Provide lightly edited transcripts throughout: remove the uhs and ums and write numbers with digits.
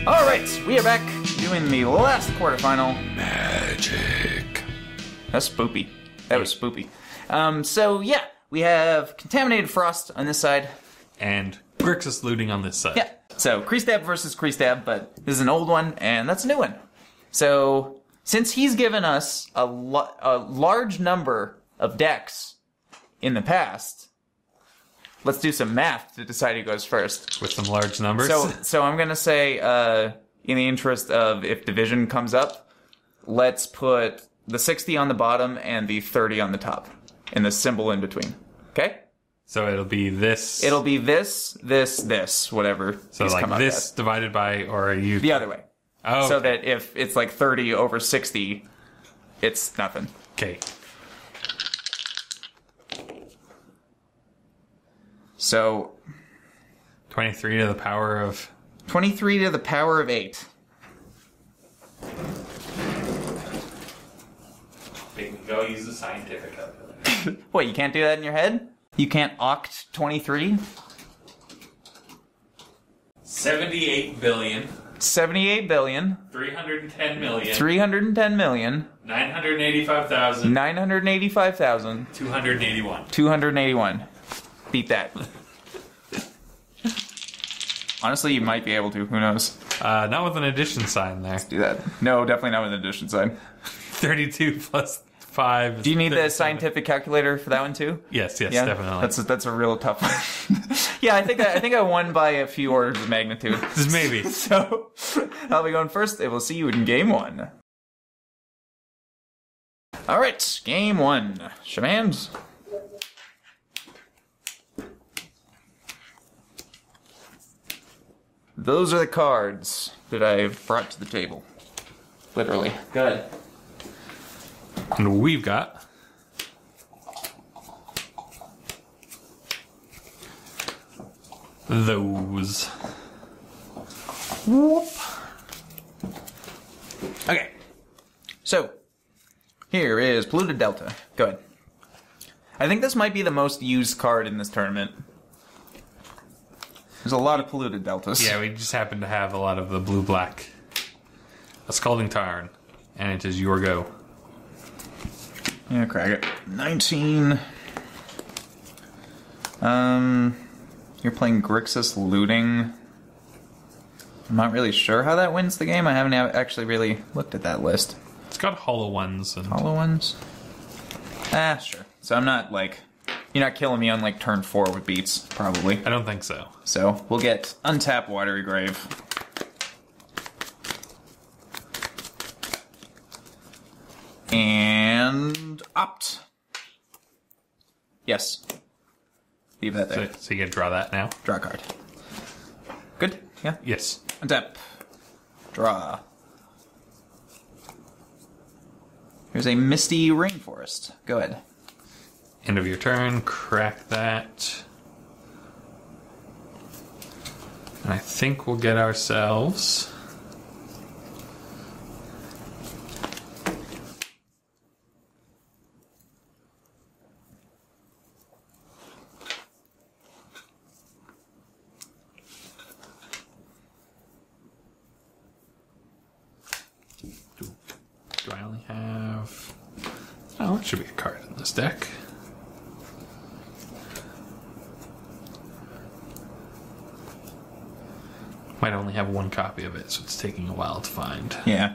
Alright, we are back doing the last quarterfinal. Magic. That's spoopy. That was spoopy. So yeah, we have Contaminated Frost on this side. And Grixis looting on this side. Yeah. So Creestab versus Creestab, but this is an old one, and that's a new one. So since he's given us a large number of decks in the past, let's do some math to decide who goes first. With some large numbers. So I'm gonna say, in the interest of if division comes up, let's put the 60 on the bottom and the 30 on the top, and the symbol in between. Okay? So it'll be this. It'll be this, whatever. So like this divided by, or you. The other way. Oh. So that if it's like 30 over 60, it's nothing. Okay. So 23 to the power of 23 to the power of 8. We can go use the scientific calculator. What, you can't do that in your head? You can't oct 23? 78 billion. 78 billion. 310 million. 310 million. 985,000. 985,000. 281. 281. Beat that. Honestly, you might be able to. Who knows? Not with an addition sign there. Do that. No, definitely not with an addition sign. 32 plus 5 is Do you need 37. the scientific calculator for that one too? Yes, Yeah, definitely. That's a real tough one. Yeah, I think I won by a few orders of magnitude. Just maybe. So I'll be going first, and we'll see you in game 1. All right, game 1. Shamans. Those are the cards that I've brought to the table. Literally. Good. And we've got those. Whoop. Okay. So, here is Polluted Delta. Go ahead. I think this might be the most used card in this tournament. There's a lot of Polluted Deltas. Yeah, we just happen to have a lot of the blue-black. A Scalding Tarn. And it is your go. Yeah, crack it. 19. You're playing Grixis looting. I'm not really sure how that wins the game. I haven't actually really looked at that list. It's got hollow ones. And Hollow ones? Ah, sure. So I'm not, like... You're not killing me on, like, turn 4 with beats, probably. I don't think so. So, we'll get Untap Watery Grave. And... Opt. Yes. Leave that there. So you can draw that now? Draw a card. Good? Yeah? Yes. Untap. Draw. Here's a Misty Rainforest. Go ahead. End of your turn, crack that. And I think we'll get ourselves... Do I only have... Oh, it should be a card in this deck. Might only have one copy of it, so it's taking a while to find. Yeah.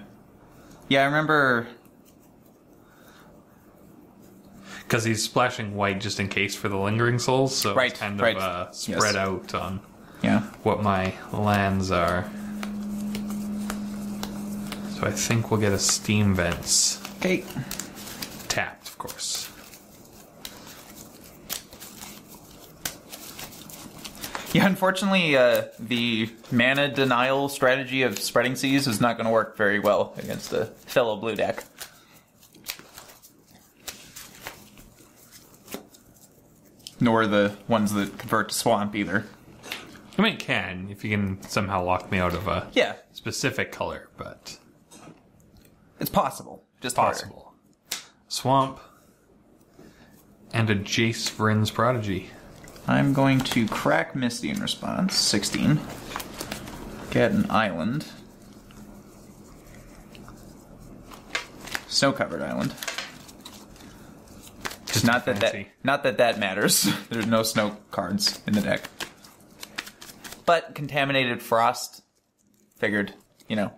Yeah, I remember... Because he's splashing white just in case for the Lingering Souls, so Right, it's kind right. of spread Yes. out on Yeah. what my lands are. So I think we'll get a Steam Vents. Okay. Tapped, of course. Yeah, unfortunately, the mana denial strategy of Spreading Seas is not going to work very well against a fellow blue deck. Nor the ones that convert to Swamp, either. I mean, it can, if you can somehow lock me out of a Yeah, specific color, but it's possible. Just harder. possible. Swamp. And a Jace Vryn's Prodigy. I'm going to crack Misty in response. 16. Get an island. Snow-covered island. Just Not that fancy. that matters. There's no snow cards in the deck. But Contaminated Frost, figured, you know,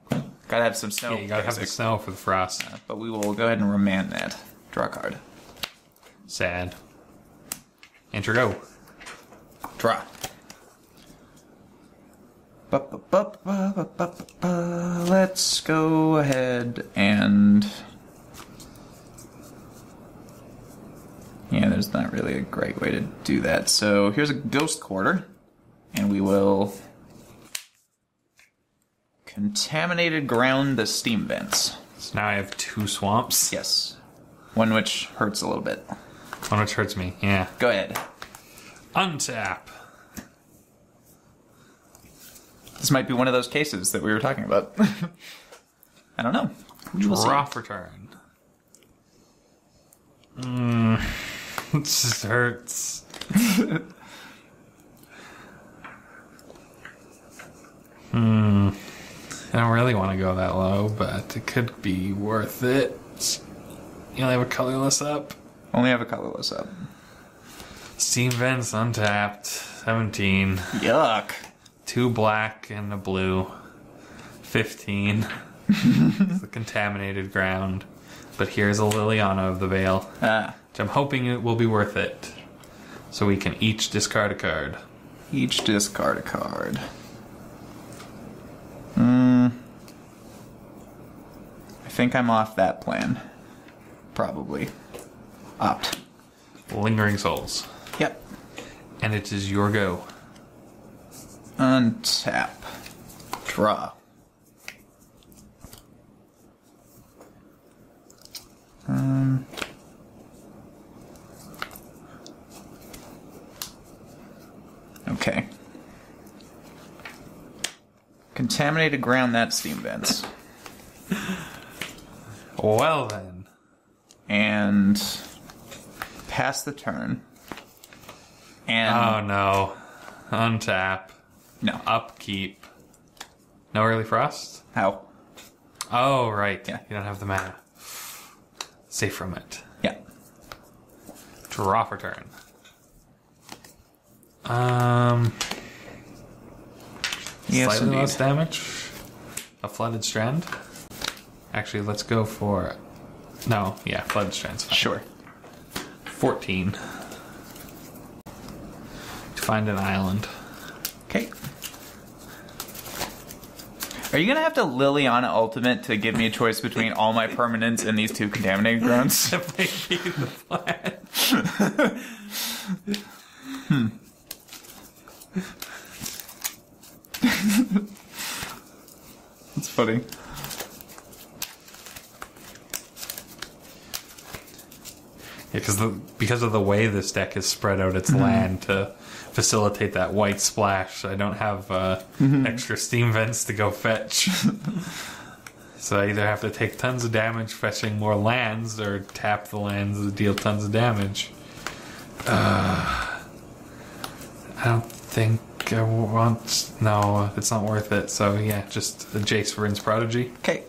gotta have some snow. Yeah, you gotta have the snow for the frost. But we will go ahead and remand that. Draw a card. Sad. Enter go. Draw. Let's go ahead and... Yeah, there's not really a great way to do that. So here's a Ghost Quarter, and we will... Contaminated Ground the Steam Vents. So now I have 2 swamps. Yes. One which hurts a little bit. One which hurts me, yeah. Go ahead. Untap. This might be one of those cases that we were talking about. I don't know. We'll see. Draw for turn. This just hurts. I don't really want to go that low, but it could be worth it. You only have a colorless up. Only have a colorless up. Steam Vents untapped. 17. Yuck. 2 black and a blue. 15. It's the Contaminated Ground. But here's a Liliana of the Veil. Which I'm hoping it will be worth it. So we can each discard a card. Each discard a card. I think I'm off that plan. Probably. Opt. Lingering Souls. Yep. And it is your go. Untap. Draw. Okay. Contaminated Ground that Steam Vents. Well then. And pass the turn. And Oh no. Untap. no. Upkeep. No early frost? How? Oh, right. Yeah. You don't have the mana. Safe from it. Yeah. Draw for turn. Yes, Slightly indeed. less damage. A Flooded Strand. Actually, let's go for... No, yeah, Flooded Strand's fine. Sure. 14. To find an island. Okay. Are you gonna have to Liliana Ultimate to give me a choice between all my permanents and these 2 Contaminated Grounds? That might be the plan. That's funny. Yeah, because of the way this deck has spread out its land to facilitate that white splash, I don't have extra Steam Vents to go fetch. So I either have to take tons of damage fetching more lands, or tap the lands to deal tons of damage. I don't think I want... No, it's not worth it. So yeah, just a Jace for Rin's Prodigy. Okay.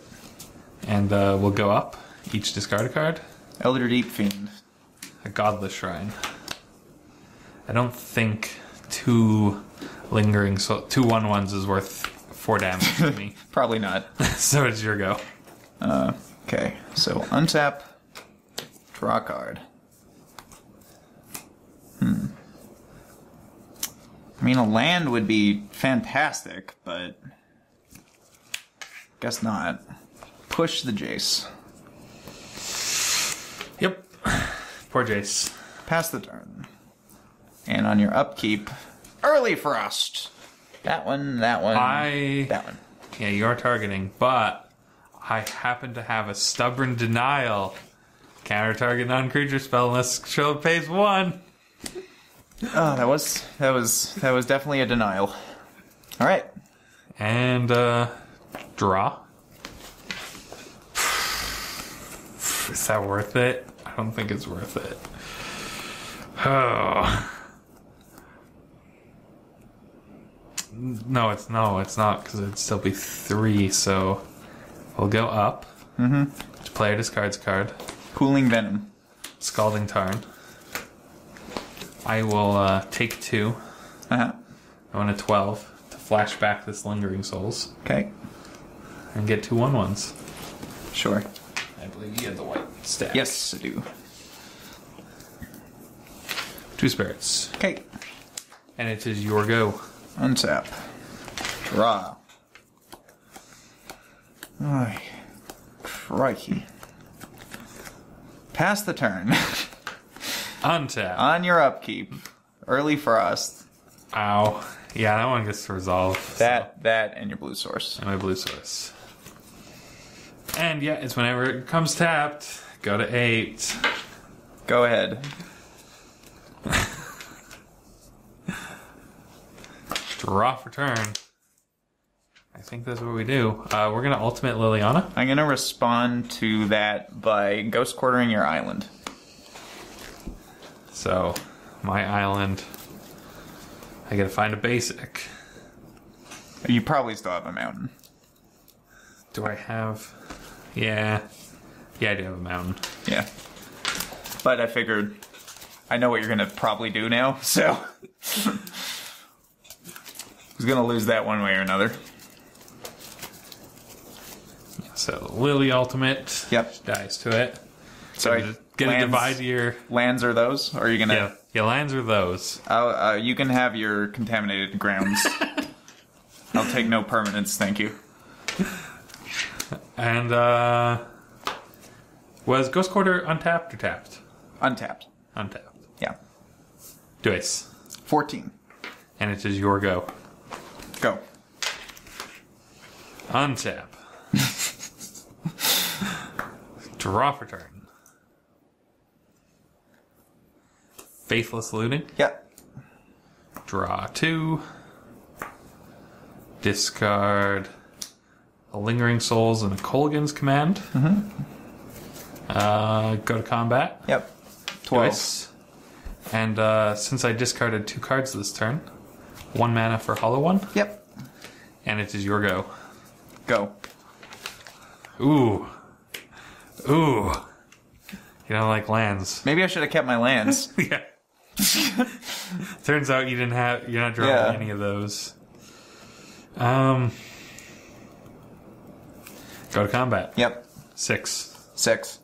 And we'll go up. Each discard a card. Elder Deep Fiend. A Godless Shrine. I don't think 2 lingering... So 2 1/1s is worth 4 damage to me. Probably not. So it's your go. Okay, so untap, draw a card. I mean, a land would be fantastic, but guess not. Push the Jace. Yep. Poor Jace. Pass the turn. And on your upkeep, early frost. That one, that one, that one. Yeah, you are targeting, but I happen to have a Stubborn Denial. Counter target non-creature spell unless controller pays 1. Oh, that was definitely a denial. All right. And draw. Is that worth it? I don't think it's worth it. Oh. No, it's not, because it'd still be 3, so we'll go up. Each player discards a card. Cooling Venom. Scalding Tarn. I will take 2. Uh-huh. I want a 12 to flash back this Lingering Souls. Okay. And get 2 1/1s. Sure. I believe you have the white stack. Yes, I do. 2 spirits. Okay. And it is your go. Untap. Draw. Ay. Crikey. Pass the turn. Untap. On your upkeep. Early Frost. Ow. Yeah, that one gets resolved. That and your blue source. And my blue source. And yeah, it's whenever it comes tapped. Go to 8. Go ahead. Draw for turn. I think that's what we do. We're going to ultimate Liliana. I'm going to respond to that by ghost quartering your island. So, my island. I gotta find a basic. You probably still have a mountain. Do I have... Yeah. Yeah, I do have a mountain. Yeah. But I figured I know what you're going to probably do now, so... Who's going to lose that one way or another? So, Lily ultimate. Yep. Dies to it. So Gonna divide your... Lands are those? Or are you going to... Yeah, lands are those. You can have your contaminated grounds. I'll take no permanents, thank you. And, was Ghost Quarter untapped or tapped? Untapped. Untapped. Yeah. Dice. 14. And it is your go. Go. Untap. Draw for turn. Faithless Looting. Yep. Draw 2. Discard a Lingering Souls and a Kolaghan's Command. Go to combat. Yep. 12. Twice. And since I discarded 2 cards this turn, 1 mana for Hollow One. Yep. And it is your go. Go. Ooh. Ooh. You don't like lands. Maybe I should have kept my lands. Yeah. Turns out you're not drawing any of those. Go to combat. Yep. 6. 6.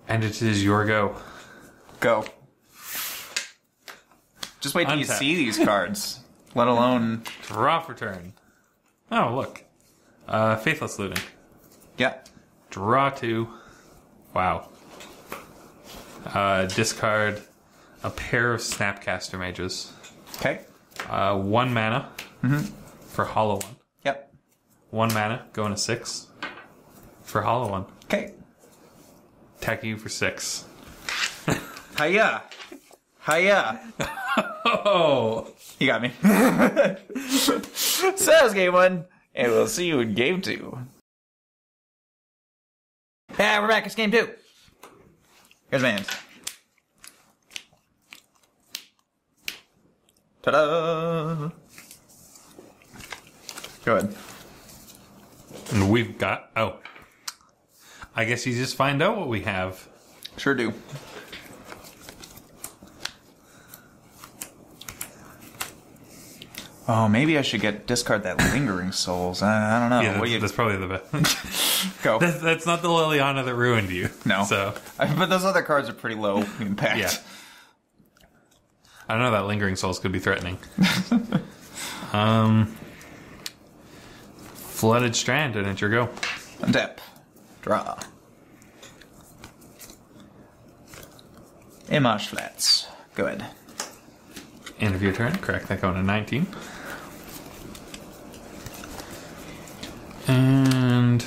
And it is your go. Go. Just wait till you Untap. see these cards. Let alone... Draw for turn. Oh, look. Faithless Looting. Yep. Draw 2. Wow. Discard a pair of Snapcaster Mages. Okay. 1 mana for Hollow One. Yep. 1 mana, going to 6 for Hollow One. Okay. Attack you for 6. Hiya! Hiya! Oh! You got me. So that was game 1, and we'll see you in game 2. Yeah, we're back. It's game 2. Here's my hands. Ta-da! Go ahead. And we've got... Oh. I guess you just find out what we have. Sure do. Oh, maybe I should discard that Lingering Souls. I don't know. Yeah, that's probably the best. Go. That's not the Liliana that ruined you. No. So. But those other cards are pretty low impact. Yeah. I don't know, that Lingering Souls could be threatening. Flooded Strand, and it's your go. Untap. Draw. Image Flats. Go ahead. End of your turn. Correct. That going to 19. And...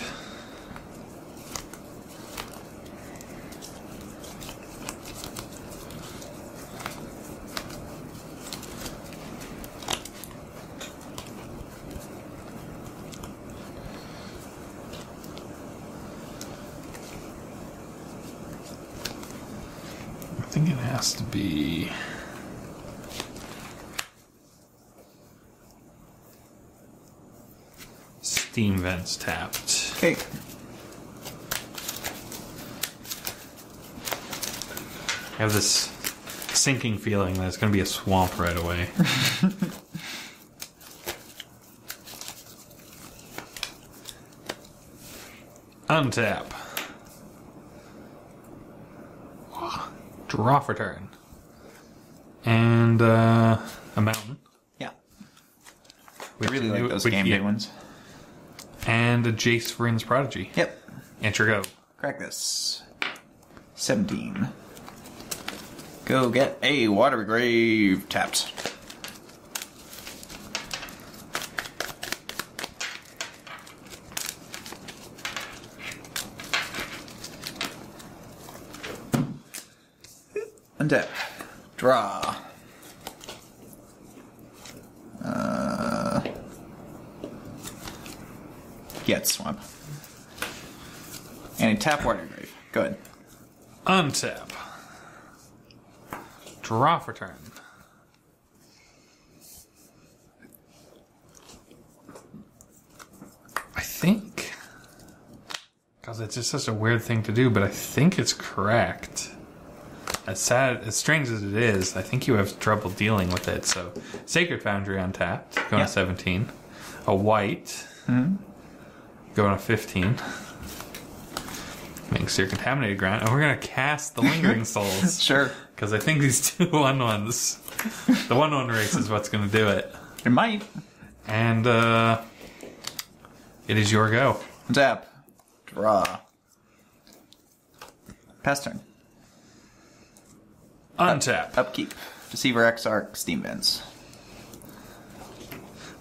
I think it has to be... Steam Vents tapped. Okay. I have this sinking feeling that it's going to be a swamp right away. Untap. Draw for turn. And a mountain. Yeah. I really like those game day ones. And a Jace Vryn's Prodigy. Yep. Enter go. Crack this. 17. Go get a Water Grave tapped. Untap. Draw. Get swamp. And a tap Water Grave. Good. Untap. Draw for turn. I think, because it's just such a weird thing to do, but I think it's correct. As sad, as strange as it is, I think you have trouble dealing with it. So, Sacred Foundry untapped, going to 17. A white, going to 15. Makes your Contaminated Ground, and we're going to cast the Lingering Souls. Sure. Because I think these two 1/1s, the 1/1 race is what's going to do it. It might. And it is your go. Tap. Draw. Pass turn. Untap. Upkeep. Deceiver Exarch. Steam Vents.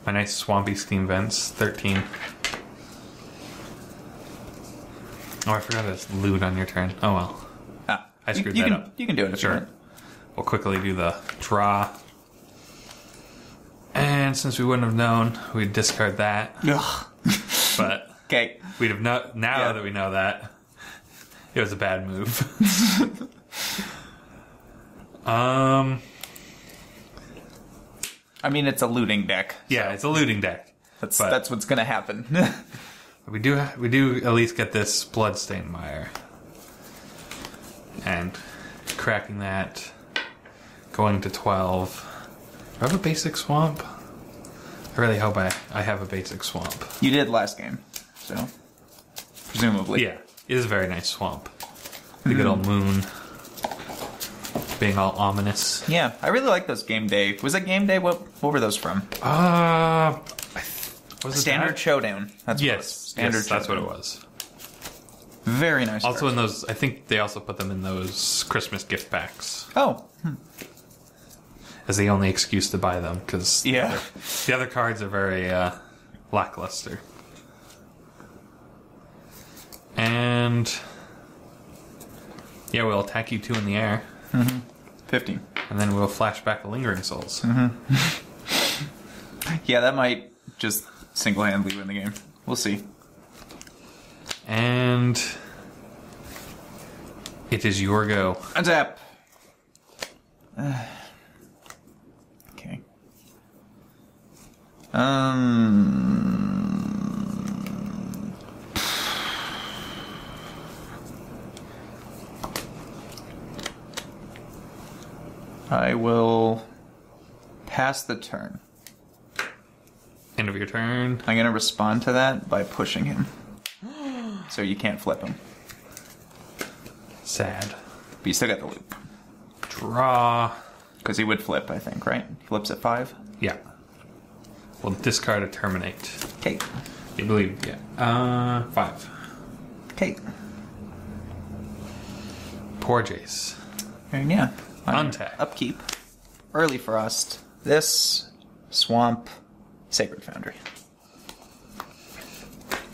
My nice swampy Steam Vents. 13. Oh, I forgot to loot on your turn. Oh well. Ah, I screwed that up. You can do it if you Sure. want. We'll quickly do the draw. And since we wouldn't have known, we'd discard that. Ugh. But Okay. we'd have now that we know that, it was a bad move. I mean, it's a looting deck. Yeah, it's a looting deck. That's what's gonna happen. We do at least get this Bloodstained Mire. And cracking that, going to 12. Do I have a basic swamp? I really hope I have a basic swamp. You did last game, so presumably. Yeah, it is a very nice swamp. The good old moon being all ominous. Yeah, I really like those game day. Was it game day? What were those from? Was it Standard that? Showdown. That's what it was. Yes, Standard yes, that's what Showdown. it was. Very nice. Also cards. in those, I think they also put them in those Christmas gift packs Oh, as the only excuse to buy them, because yeah. the other cards are very lackluster. And yeah, we'll attack you 2 in the air. 15. And then we'll flash back the Lingering Souls. Yeah, that might just single-handedly win the game. We'll see. And it is your go. Untap. Okay. I will pass the turn. End of your turn. I'm going to respond to that by pushing him. So you can't flip him. Sad. But you still got the loop. Draw. Because he would flip, I think, right? He flips at 5. Yeah. We'll discard a Terminate. Okay. I believe, yeah. 5. Okay. Poor Jace. And yeah. Untap. Upkeep. Early Frost. This. Swamp. Sacred Foundry.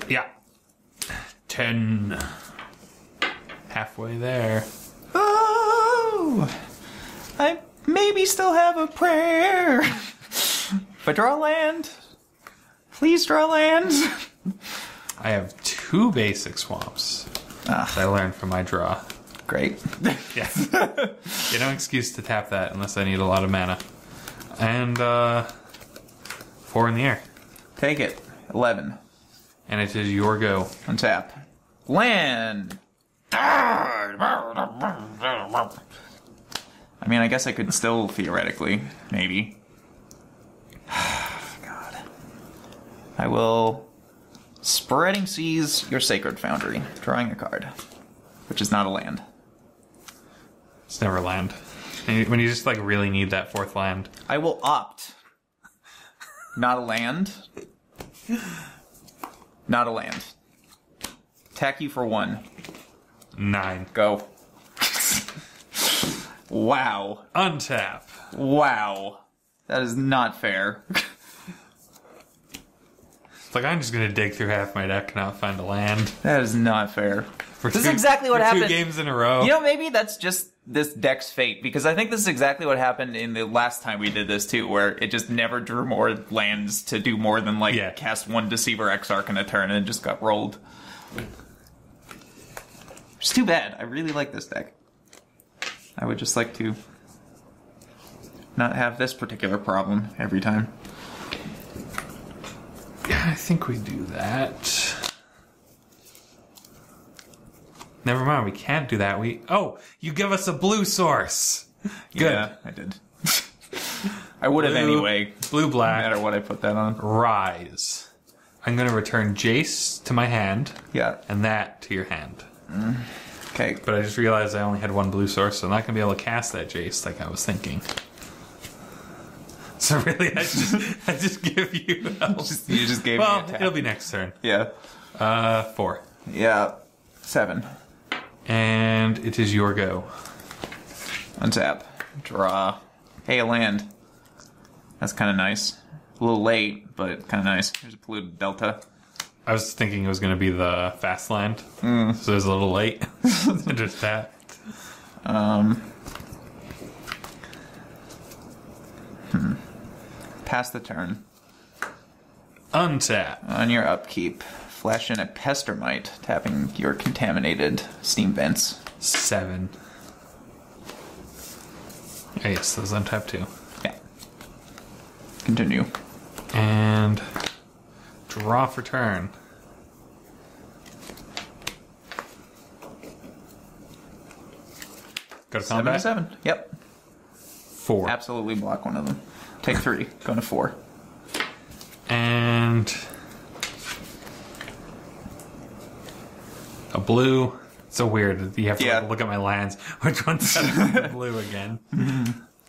Yeah. 10. Halfway there. Oh! I maybe still have a prayer. If I draw land, please draw land. I have 2 basic swamps that I learned from my draw. Great. Yeah. Yeah, no excuse to tap that unless I need a lot of mana. And 4 in the air. Take it. 11. And it is your go. Untap. Land. I mean, I guess I could still theoretically, maybe. God. I will Spreading Seas your Sacred Foundry, drawing a card, which is not a land. It's never land. When you just like really need that 4th land. I will opt. Not a land. Not a land. Attack you for 1. 9. Go. Wow. Untap. Wow. That is not fair. It's like I'm just gonna dig through half my deck and not find a land. That is not fair. This is two- exactly what for happened. 2 games in a row. You know, maybe that's just this deck's fate, because I think this is exactly what happened in the last time we did this too, where it just never drew more lands to do more than cast 1 Deceiver Exarch in a turn and it just got rolled. It's too bad. I really like this deck. I would just like to not have this particular problem every time. Yeah, I think we do that. Never mind, we can't do that. Oh, you give us a blue source. Good. Yeah, I did. I would have anyway. Blue, black. No matter what I put that on. Rise. I'm going to return Jace to my hand. Yeah. And that to your hand. Okay. But I just realized I only had 1 blue source, so I'm not going to be able to cast that Jace like I was thinking. So really, I just give you help. You just gave me Well, a tap. it'll be next turn. Yeah. 4. Yeah. 7. And it is your go. Untap. Draw. Hey, a land. That's kind of nice. A little late, but kind of nice. There's a polluted delta. I was thinking it was going to be the fast land, so it was a little late. Just that. Pass the turn. Untap. On your upkeep, flash in a Pestermite, tapping your Contaminated Steam Vents. 7. Oh, yes, those untap too. Yeah. Continue. And draw for turn. Go to combat. 7. Yep. 4. Absolutely block one of them. Take 3. Going to 4. And a blue. So weird. You have to look at my lands. Which one's blue again?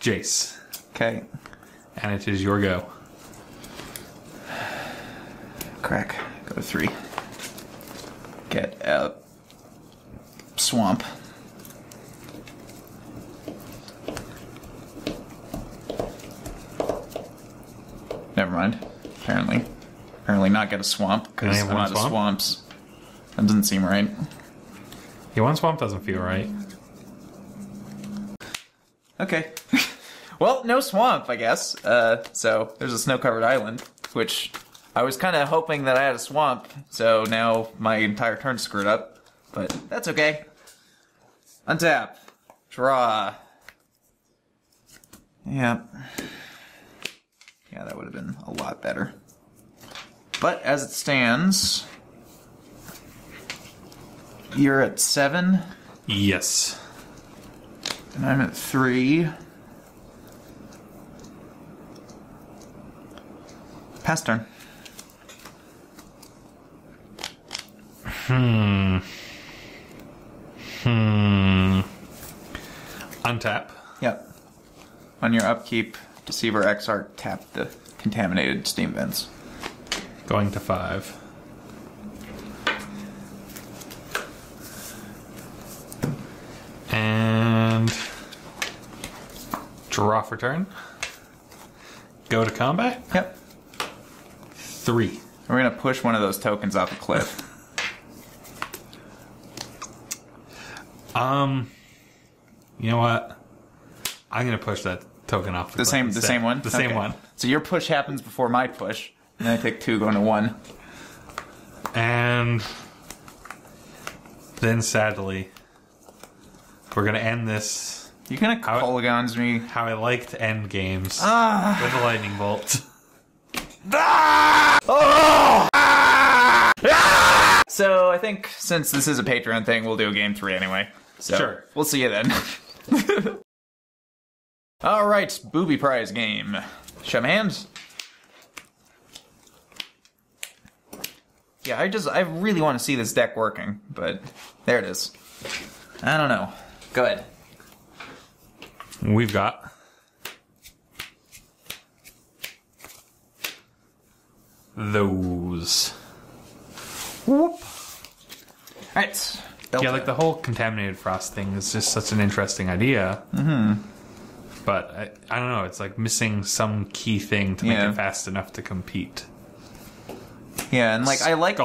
Jace. Okay. And it is your go. Crack. Go to 3. Get a swamp. Never mind. Apparently not get a swamp, because I'm out of swamps. That doesn't seem right. Yeah, 1 swamp doesn't feel right. Okay. Well, no swamp, I guess. So there's a snow-covered island, which I was kind of hoping that I had a swamp, so now my entire turn's screwed up. But that's okay. Untap. Draw. Yeah. Yeah, that would have been a lot better. But as it stands, you're at 7, Yes. and I'm at 3. Pass turn. Untap. Yep. On your upkeep, Deceiver Exarch, tap the Contaminated Steam Vents. Going to 5. And draw for turn. Go to combat. Yep. 3. We're gonna push one of those tokens off a cliff. You know what? I'm gonna push that token off the cliff The instead. same one? The same Okay. one. So your push happens before my push, and I take 2 going to 1. And then sadly, we're gonna end this You gonna Polygons me? how I like to end games with a lightning bolt. So I think since this is a Patreon thing, we'll do a game 3 anyway. So Sure. we'll see you then. All right, booby prize game. Show my hands. Yeah, I really want to see this deck working, but there it is. I don't know. Go ahead. We've got those. Whoop. All right. Yeah, like the whole Contaminated Frost thing is just such an interesting idea. Mm-hmm. But I don't know, it's like missing some key thing to make it fast enough to compete. Yeah, and like I like the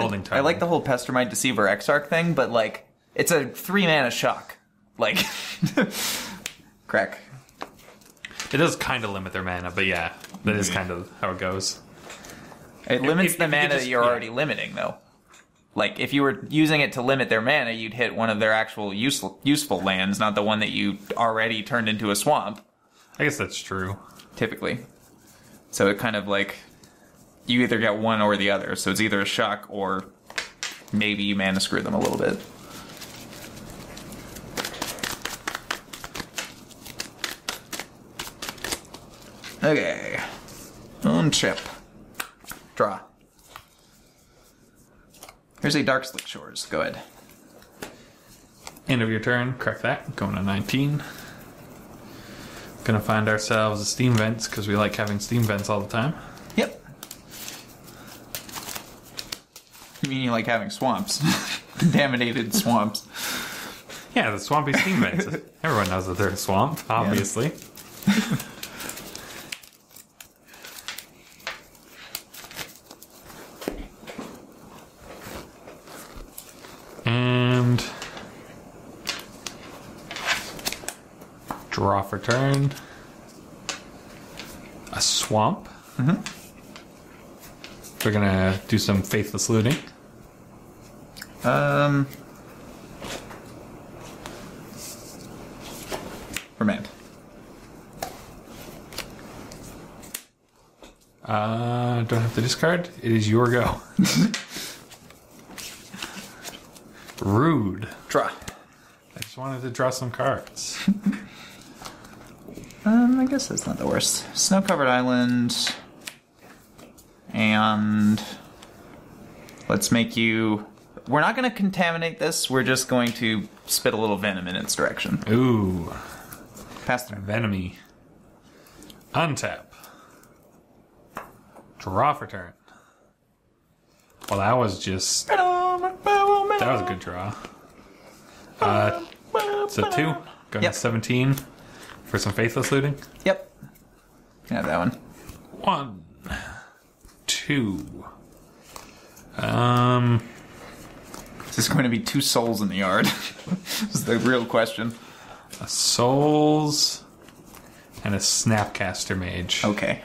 whole Pestermite Deceiver Exarch thing, but like it's a 3-mana shock. Like crack. It does kind of limit their mana, but yeah, that is kind of how it goes. It limits the mana that you're already limiting, though. Like, if you were using it to limit their mana, you'd hit one of their actual useful lands, not the one that you already turned into a swamp. I guess that's true. Typically. So it kind of like, you either get one or the other. So it's either a shock or maybe you mana screw them a little bit. Okay. Unchip. Draw. Here's a Dark Slick Shores. Go ahead. End of your turn. Correct that. Going to 19. Gonna find ourselves a Steam Vents, because we like having Steam Vents all the time. Yep. You mean you like having swamps? Contaminated swamps. Yeah, the swampy Steam Vents. Everyone knows that they're a swamp, obviously. Yeah. And draw for turn. A swamp. Mm-hmm. We're gonna do some faithless looting. Remand. Don't have to discard. It is your go. Rude. Draw. I just wanted to draw some cards. I guess that's not the worst. Snow-covered island. And let's make you... We're not going to contaminate this. We're just going to spit a little venom in its direction. Ooh. Pass turn. Venomy. Untap. Draw for turn. Well, that was just... That was a good draw. So 2. Going to 17 for some faithless looting. Yep. Can have that one. 1, 2. Is this going to be 2 souls in the yard? This is the real question. A souls and a Snapcaster Mage. Okay.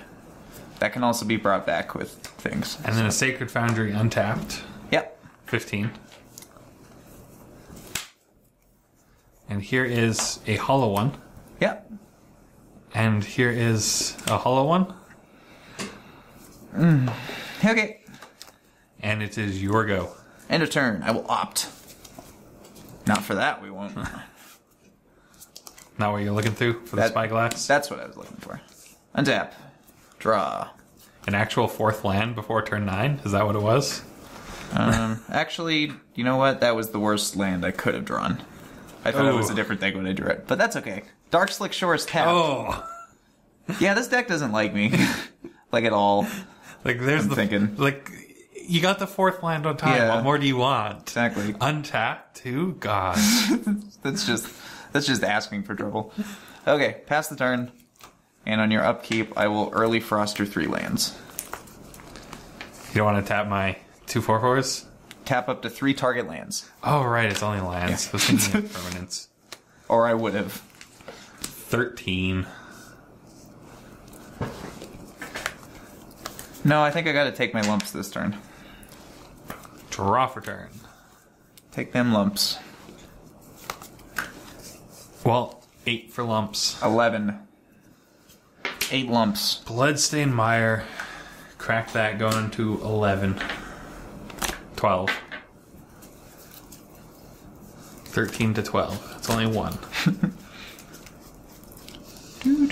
That can also be brought back with things. And then a Sacred Foundry untapped. Yep. 15. And here is a hollow one. Yep. And here is a hollow one. Okay. And it is your go. End of turn. I will opt. Not for that, we won't. Not what you're looking through for the spyglass? That's what I was looking for. Untap. Draw. An actual 4th land before turn 9? Is that what it was? Actually, you know what? That was the worst land I could have drawn. I thought it was a different thing when I drew it. But that's okay. Dark Slick Shores tap. Oh. Yeah, this deck doesn't like me. Like, at all. Like, there's thinking. Like, you got the 4th land on time. Yeah. What more do you want? Exactly. Untapped too? God. That's just asking for trouble. Okay, pass the turn. And on your upkeep, I will early frost your 3 lands. You don't want to tap my 2 4/4s? Tap up to 3 target lands. Oh, right, it's only lands. Yeah. I was thinking of permanents. Or I would have. 13. No, I think I gotta take my lumps this turn. Draw for turn. Take them lumps. Well, 8 for lumps. 11. 8 lumps. Bloodstained Mire. Crack that going to 11. 12. 13 to 12. It's only 1.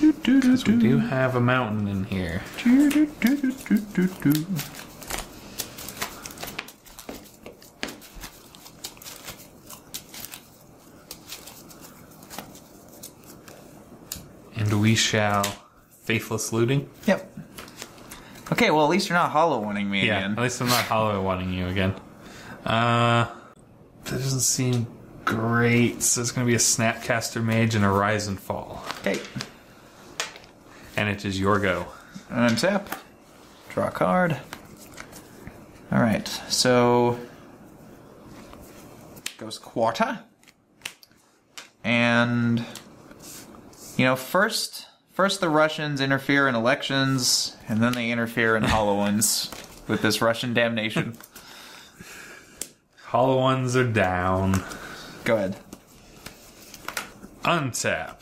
Because we do have a mountain in here. And we shall faithless looting. Yep. Okay, well, at least you're not hollow-oneing me again. At least I'm not hollow-oneing you again. That doesn't seem great. So it's going to be a Snapcaster Mage and a Rise and Fall. Okay. And it is your go. Untap. Draw a card. Alright, so... goes Quarter. And... you know, first the Russians interfere in elections, and then they interfere in hollow ones with this Russian damnation. Hollow ones are down. Go ahead. Untap.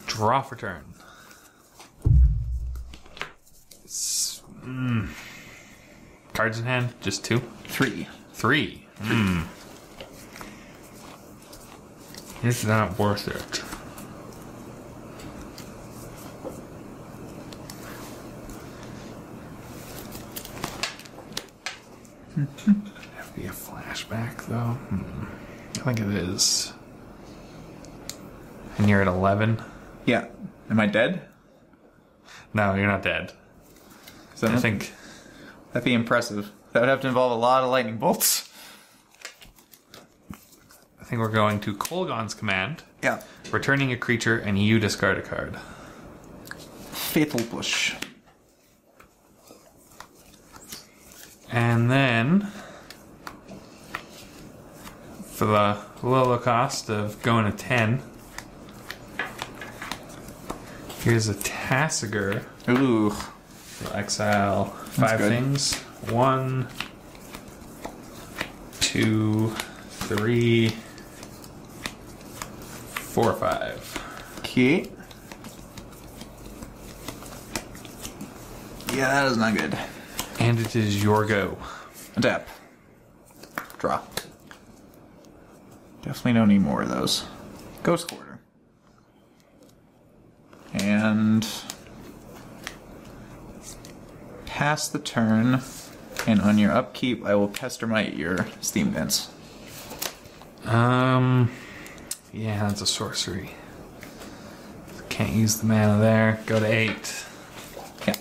Draw for turn. Cards in hand? Just 2? 3. 3. It's not worth it. Have to be a flashback, though. I think it is. And you're at 11? Yeah. Am I dead? No, you're not dead. I think... that'd be impressive. That would have to involve a lot of lightning bolts. I think we're going to Kolgon's command. Yeah. Returning a creature, and you discard a card. Fatal Push. And then, for the low cost of going to 10, here's a Tassiger. Ooh. We'll exile 5 things. 1, 2, 3, 4, 5. Okay. Yeah, that is not good. And it is your go. Tap. Draw. Definitely don't need more of those. Ghost Quarter. And... pass the turn, and on your upkeep, I will Pestermite your Steam Vents. Yeah, that's a sorcery. Can't use the mana there. Go to 8. Yeah.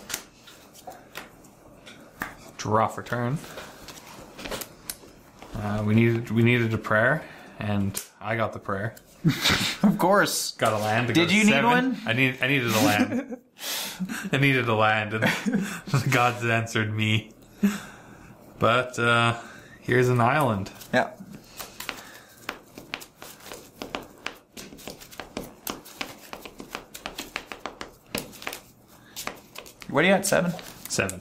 Draw for turn. We needed a prayer, and I got the prayer. Of course. Got a land. To Did go you to need 7. one? I needed a land. I needed a land, and the gods answered me. But here's an island. Yeah. What are you at, 7? 7.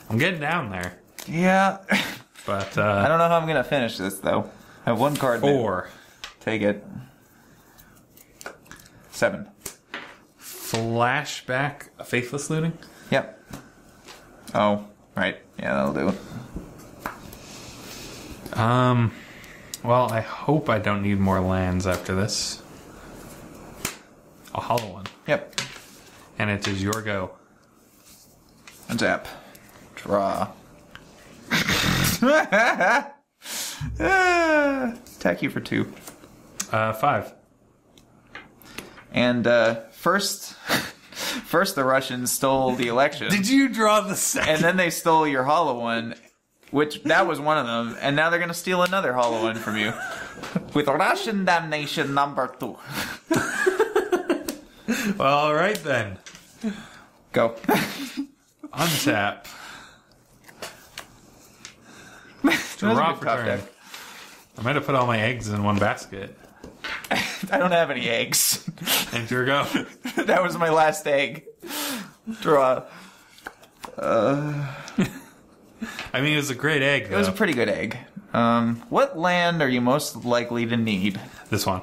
I'm getting down there. Yeah. But I don't know how I'm going to finish this, though. I have 1 card. 4. Take it. 7. Flashback a faithless looting? Yep. Oh, right. Yeah, that'll do it. Well, I hope I don't need more lands after this. A hollow one. Yep. And it is your go. Untap. Draw. Attack you for 2. 5. And first the Russians stole the election. Did you draw the second? And then they stole your hollow one, which that was one of them. And now they're going to steal another hollow one from you. With Russian damnation number 2. Well, all right then. Go. Untap. Draw for turn. I might have put all my eggs in one basket. I don't have any eggs. And your go. That was my last egg. Draw. I mean, it was a great egg, though. It was a pretty good egg. What land are you most likely to need? This one.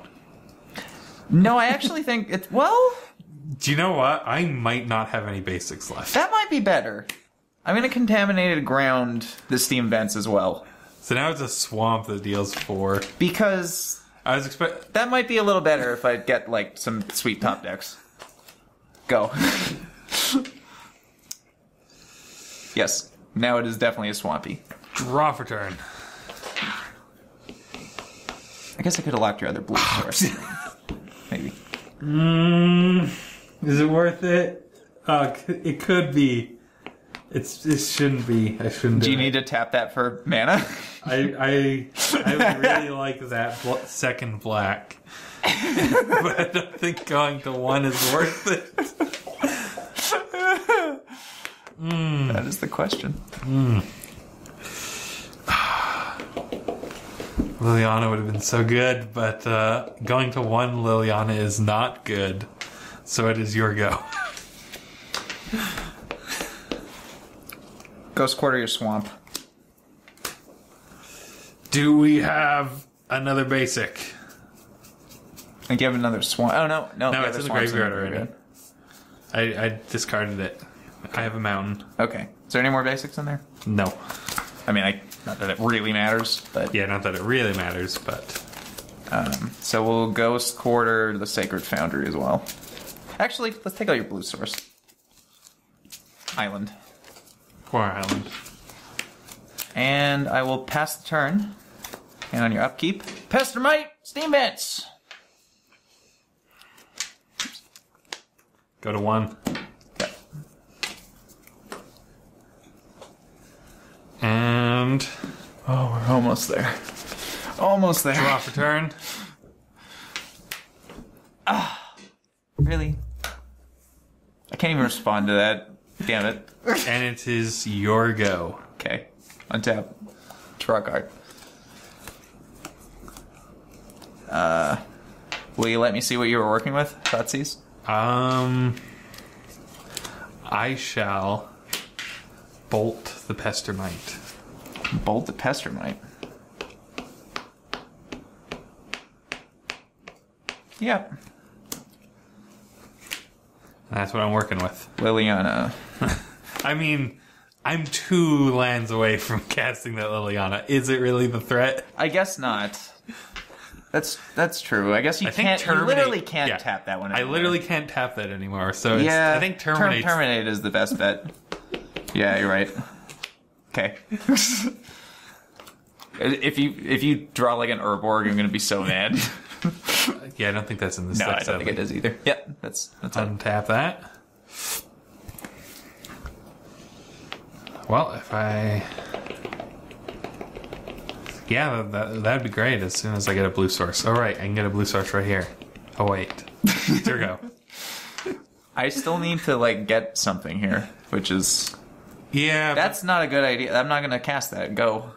No, I actually think it's... well... Do you know what? I might not have any basics left. that might be better. I'm going to Contaminated ground the Steam Vents as well. So now it's a swamp that deals 4. Because I was expect. That might be a little better if I get, like, some sweet top decks. Go. Yes. Now it is definitely a swampy. Draw for turn. I guess I could have locked your other blue source. Maybe. Is it worth it? It could be. It shouldn't be. I shouldn't. Do you need to tap that for mana? I would really like that second black, but I don't think going to 1 is worth it. That is the question. Liliana would have been so good, but going to 1 Liliana is not good. So it is your go. Ghost Quarter your swamp. Do we have another basic? I think you have another swamp. Oh, no. No, the it's other in the swamp's graveyard already. I discarded it. I have a mountain. Okay. Is there any more basics in there? No. I mean, not that it really matters, but... Yeah, not that it really matters, but... So we'll Ghost Quarter the Sacred Foundry as well. Actually, let's take out your blue source. Island. Poor island. And I will pass the turn. And on your upkeep, Pestermite Steam Vents! Go to 1. Okay. And... Oh, we're almost there. Almost there. Draw for turn. Really? I can't even respond to that. Damn it. And it is your go. Okay. Untap. Draw a card. Will you let me see what you were working with, Thoughtseize? I shall bolt the Pestermite. Bolt the Pestermite. Yep. That's what I'm working with. Liliana. I mean, I'm 2 lands away from casting that Liliana. Is it really the threat? I guess not. That's true. I guess you I think can't. You Terminate- literally can't yeah. tap that one. I anymore. literally can't tap that anymore. So Yeah. I think Terminate. Terminate is the best bet. Yeah, you're right. Okay. If you draw like an Urborg, I'm gonna be so mad. Yeah, I don't think that's in this No, deck. I don't think it is either. Yeah, that's on. Untap that. Well, if I... Yeah, that'd be great as soon as I get a blue source. Oh, right, I can get a blue source right here. Oh, wait. There we go. I still need to like get something here, which is Yeah. that's not a good idea. I'm not gonna cast that. Go.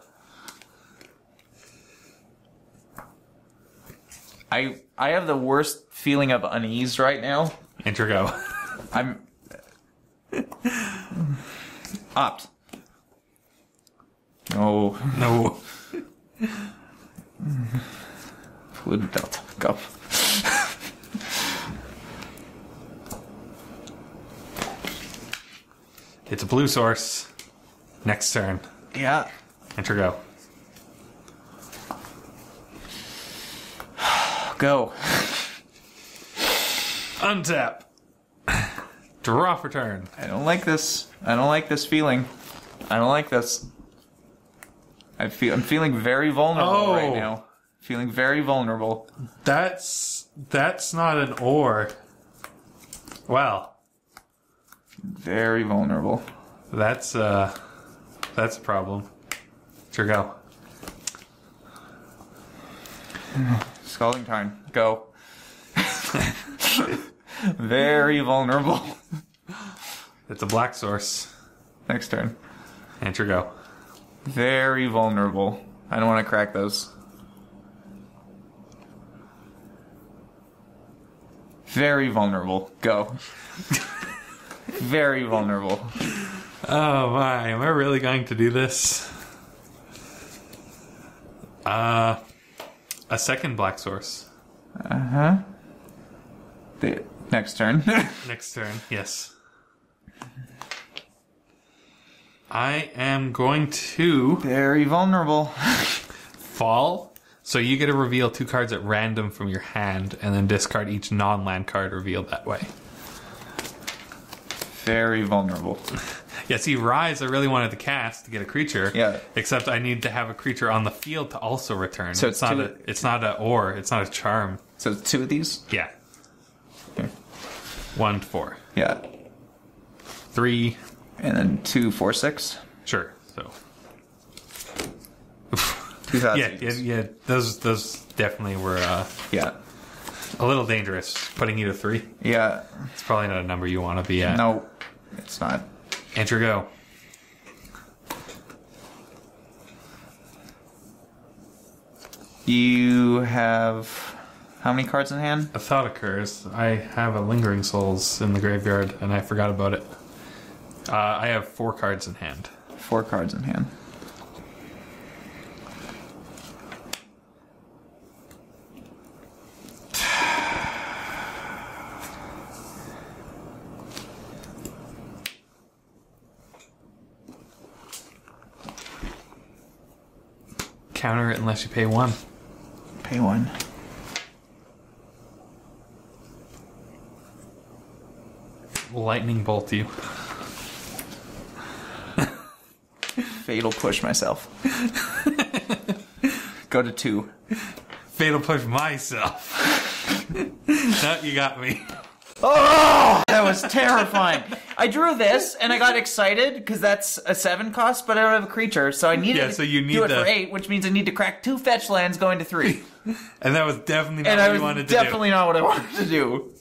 I have the worst feeling of unease right now. Enter go. I'm opt. No. No. Fluid Delta. Go. It's a blue source. Next turn. Yeah. Enter go. Go. Untap. Draw for turn. I don't like this. I don't like this feeling. I don't like this. I'm feeling very vulnerable right now. Feeling very vulnerable. That's not an or. Well, Very vulnerable. that's a problem. Sure, go. Scalding Tarn. Go. Very vulnerable. It's a black source. Next turn. Enter go. Very vulnerable. I don't want to crack those. Very vulnerable. Go. Very vulnerable. Oh my, am I really going to do this? A second black source. Uh-huh. The next turn. Next turn, yes. I am going to Very vulnerable. fall So you get to reveal 2 cards at random from your hand, and then discard each non-land card revealed that way. Very vulnerable. Yeah, see, Rise I really wanted to cast to get a creature. Yeah. Except I need to have a creature on the field to also return. So it's not it's not a charm. So 2 of these? Yeah. Here. 1 to 4. Yeah. 3. And then 2, 4, 6. Sure. So 2,000. yeah. Those definitely were Yeah. a little dangerous. Putting you to 3. Yeah. It's probably not a number you want to be at. No, it's not. Enter go. You have how many cards in hand? A thought occurs. I have a Lingering Souls in the graveyard, and I forgot about it. I have 4 cards in hand. 4 cards in hand. Counter it unless you pay 1. Pay 1. Lightning bolt you. Fatal push myself. Go to 2. Fatal push myself. No, you got me. Oh, that was terrifying. I drew this and I got excited because that's a 7 cost, but I don't have a creature, so I needed so you need do it for 8, which means I need to crack 2 fetch lands going to 3. And that was definitely not what you wanted to do. Definitely not what I wanted to do.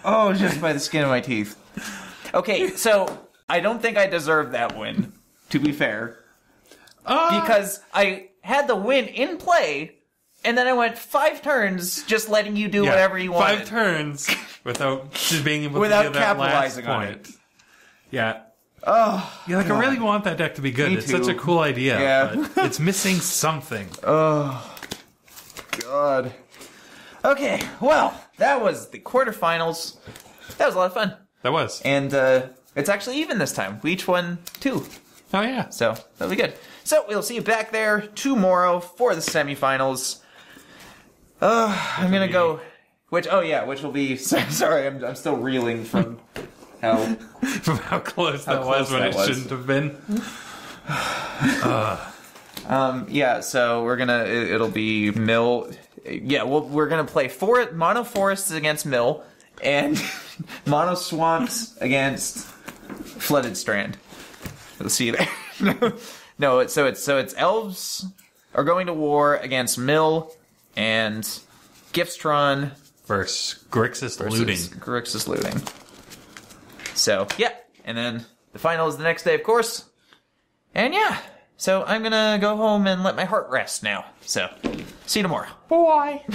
Oh, just by the skin of my teeth. Okay, so I don't think I deserve that win, to be fair. Because I had the win in play, and then I went 5 turns just letting you do whatever you wanted. 5 turns without just being able Without to get that last capitalizing on point. Yeah. Yeah, like, I really want that deck to be good. Me It's too. such a cool idea. Yeah. But it's missing something. Oh, God. Okay, well, that was the quarterfinals. That was a lot of fun. That was. And it's actually even this time. We each won 2. Oh, yeah. So, that'll be good. So, we'll see you back there tomorrow for the semifinals. I'm gonna go... which will be... Sorry, I'm still reeling from how... From how close that was when it shouldn't have been. Yeah, so we're gonna... It'll be Mill... Yeah, we're gonna play Mono Forests against Mill, and Mono Swamps against Flooded Strand. We'll see you there. No, so it's Elves are going to war against Mill and Giftstron Versus Grixis looting. So, yeah. And then the final is the next day, of course. And yeah. So I'm gonna go home and let my heart rest now. So, see you tomorrow. Bye.